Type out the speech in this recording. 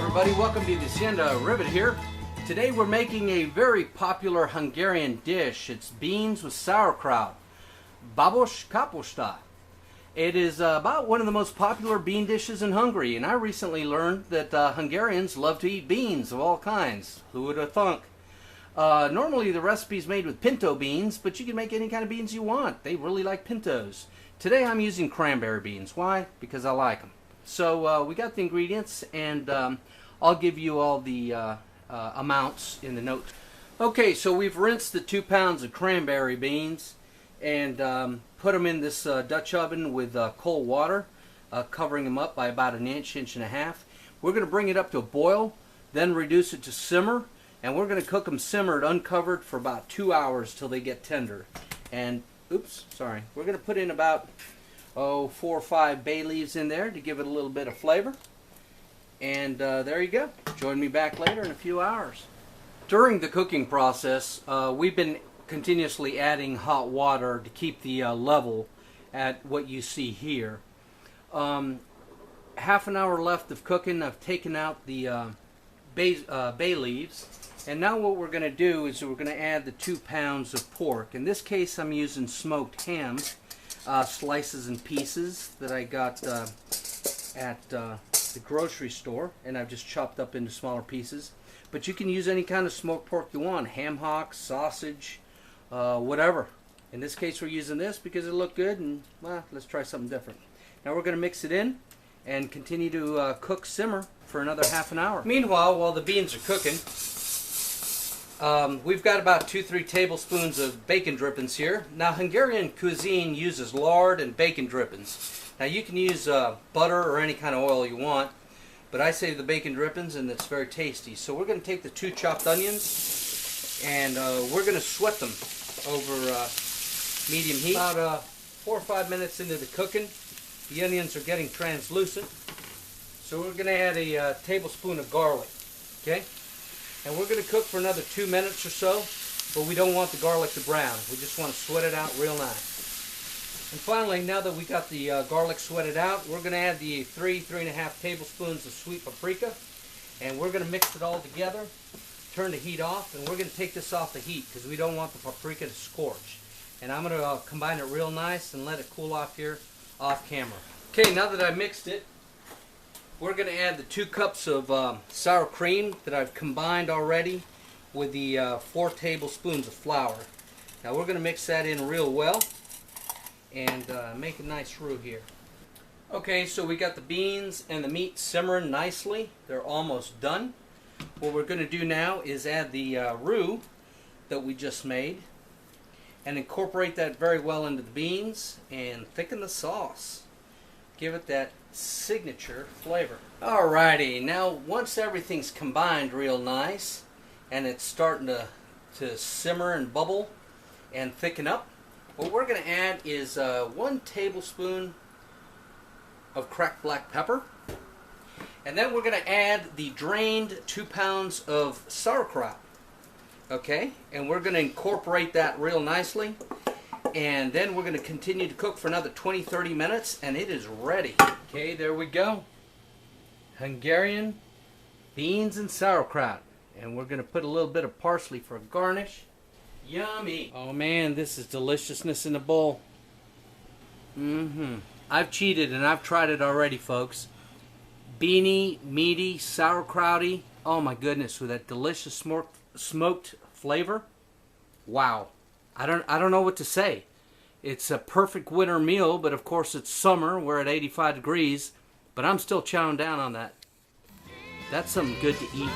everybody, welcome to the Hacienda Rivet here. Today we're making a very popular Hungarian dish. It's beans with sauerkraut, Babos Káposzta. It is about one of the most popular bean dishes in Hungary, and I recently learned that Hungarians love to eat beans of all kinds. Who would have thunk? Normally the recipe is made with pinto beans, but you can make any kind of beans you want. They really like pintos. Today I'm using cranberry beans. Why? Because I like them. So we got the ingredients, and I'll give you all the amounts in the notes. Okay, so we've rinsed the 2 pounds of cranberry beans and put them in this Dutch oven with cold water, covering them up by about an inch, inch and a half. We're going to bring it up to a boil, then reduce it to simmer, and we're going to cook them simmered uncovered for about 2 hours till they get tender. And we're going to put in about 4 or 5 bay leaves in there to give it a little bit of flavor. And there you go. Join me back later in a few hours. During the cooking process, we've been continuously adding hot water to keep the level at what you see here. Half an hour left of cooking. I've taken out the bay leaves. And now what we're going to do is we're going to add the 2 pounds of pork. In this case I'm using smoked ham, slices and pieces that I got at the grocery store, and I've just chopped up into smaller pieces. But you can use any kind of smoked pork you want, ham hocks, sausage, whatever. In this case we're using this because it looked good, and well, let's try something different. Now we're going to mix it in and continue to cook simmer for another half an hour. Meanwhile, while the beans are cooking, we've got about 2-3 tablespoons of bacon drippings here. Now Hungarian cuisine uses lard and bacon drippings. Now you can use butter or any kind of oil you want, but I save the bacon drippings, and it's very tasty. So we're going to take the 2 chopped onions and we're going to sweat them over medium heat. About 4 or 5 minutes into the cooking, the onions are getting translucent. So we're going to add a tablespoon of garlic. Okay? And we're going to cook for another 2 minutes or so, but we don't want the garlic to brown. We just want to sweat it out real nice. And finally, now that we got the garlic sweated out, we're going to add the 3.5 tablespoons of sweet paprika, and we're going to mix it all together, turn the heat off, and we're going to take this off the heat because we don't want the paprika to scorch. And I'm going to combine it real nice and let it cool off here off camera. Okay, now that I mixed it, we're going to add the 2 cups of sour cream that I've combined already with the 4 tablespoons of flour. Now we're going to mix that in real well and make a nice roux here. Okay, so we got the beans and the meat simmering nicely. They're almost done. What we're going to do now is add the roux that we just made and incorporate that very well into the beans and thicken the sauce. Give it that signature flavor. Alrighty, now once everything's combined real nice and it's starting to simmer and bubble and thicken up, what we're going to add is 1 tablespoon of cracked black pepper, and then we're going to add the drained 2 pounds of sauerkraut. Okay, and we're going to incorporate that real nicely. And then we're going to continue to cook for another 20-30 minutes, and it is ready. Okay, there we go. Hungarian beans and sauerkraut. And we're going to put a little bit of parsley for a garnish. Yummy. Oh man, this is deliciousness in a bowl. I've cheated and I've tried it already, folks. Beany, meaty, sauerkrauty. Oh my goodness, with that delicious smoked flavor. Wow. I don't know what to say. It's a perfect winter meal, but of course it's summer. We're at 85 degrees, but I'm still chowing down on that. That's something good to eat.